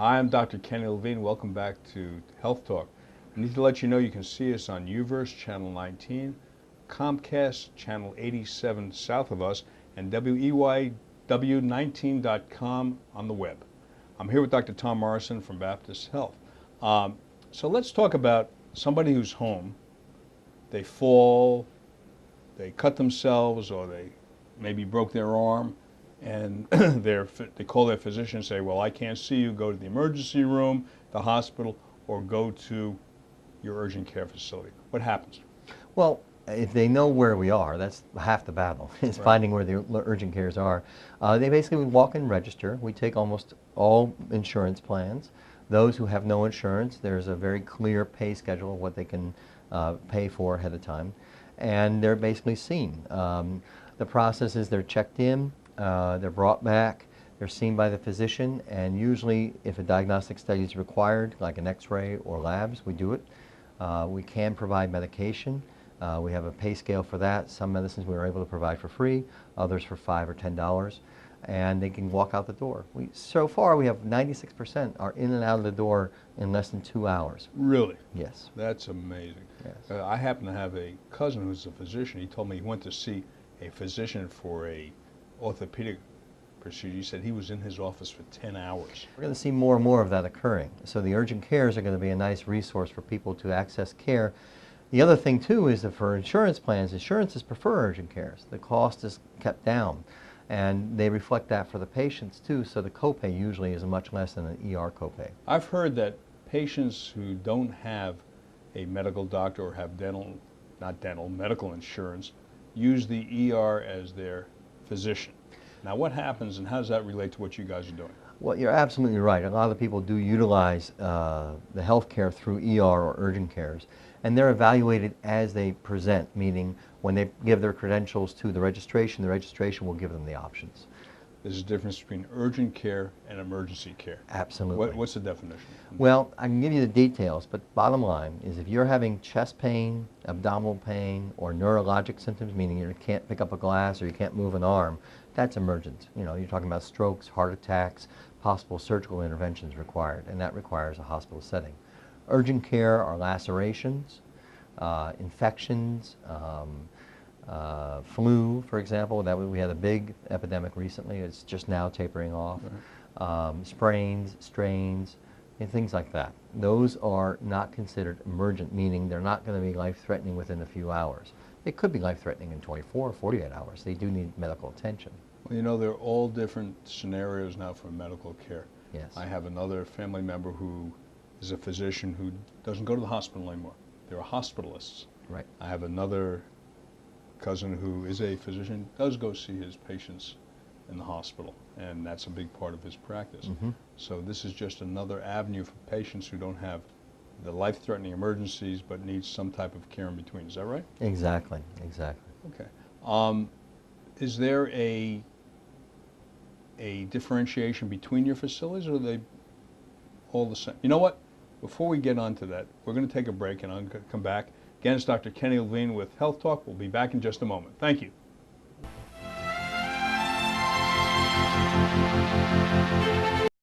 Hi, I'm Dr. Kenny Levine. Welcome back to Health Talk. I need to let you know you can see us on UVerse Channel 19, Comcast Channel 87 south of us, and WEYW19.com on the web. I'm here with Dr. Tom Morrison from Baptist Health. So let's talk about somebody who's home. They fall, they cut themselves, or they maybe broke their arm, and they call their physician and say, well, I can't see you, go to the emergency room, the hospital, or go to your urgent care facility. What happens? Well, if they know where we are, that's half the battle, is Right. finding where the urgent cares are. They basically walk and register. We take almost all insurance plans. Those who have no insurance, there's a very clear pay schedule of what they can pay for ahead of time, and they're basically seen. The process is they're checked in, they're brought back, they're seen by the physician, and usually if a diagnostic study is required, like an x-ray or labs, we do it. We can provide medication. We have a pay scale for that. Some medicines we are able to provide for free, others for $5 or $10, and they can walk out the door. So far we have 96% are in and out of the door in less than 2 hours. Really? Yes. That's amazing. Yes. I happen to have a cousin who's a physician. He told me he went to see a physician for a orthopedic procedure. He said he was in his office for 10 hours. We're going to see more and more of that occurring. So the urgent cares are going to be a nice resource for people to access care. The other thing too is that for insurance plans, insurances prefer urgent cares. The cost is kept down, and they reflect that for the patients too, so the copay usually is much less than an ER copay. I've heard that patients who don't have a medical doctor or have medical insurance use the ER as their physician. Now what happens and how does that relate to what you guys are doing? Well, you're absolutely right. A lot of people do utilize the health care through ER or urgent cares, and they're evaluated as they present, meaning when they give their credentials to the registration will give them the options. There's a difference between urgent care and emergency care. Absolutely. What's the definition? Well, I can give you the details, but bottom line is if you're having chest pain, abdominal pain, or neurologic symptoms, meaning you can't pick up a glass or you can't move an arm, that's emergent. You know, you're talking about strokes, heart attacks, possible surgical interventions required, and that requires a hospital setting. Urgent care are lacerations, infections, flu, for example. We had a big epidemic recently. It's just now tapering off. Right. Sprains, strains, and things like that. Those are not considered emergent, meaning they're not going to be life-threatening within a few hours. It could be life-threatening in 24 or 48 hours. They do need medical attention. Well, you know, there are all different scenarios now for medical care. Yes. I have another family member who is a physician who doesn't go to the hospital anymore. They're hospitalists. Right. I have another cousin who is a physician, does go see his patients in the hospital, and that's a big part of his practice. Mm-hmm. So this is just another avenue for patients who don't have the life-threatening emergencies but need some type of care in between. Is that right? Exactly, exactly. Okay. Is there a differentiation between your facilities, or are they all the same? You know what? Before we get on to that, we're going to take a break, and I'm going to come back. Again, it's Dr. Kenny Levine with Health Talk. We'll be back in just a moment. Thank you.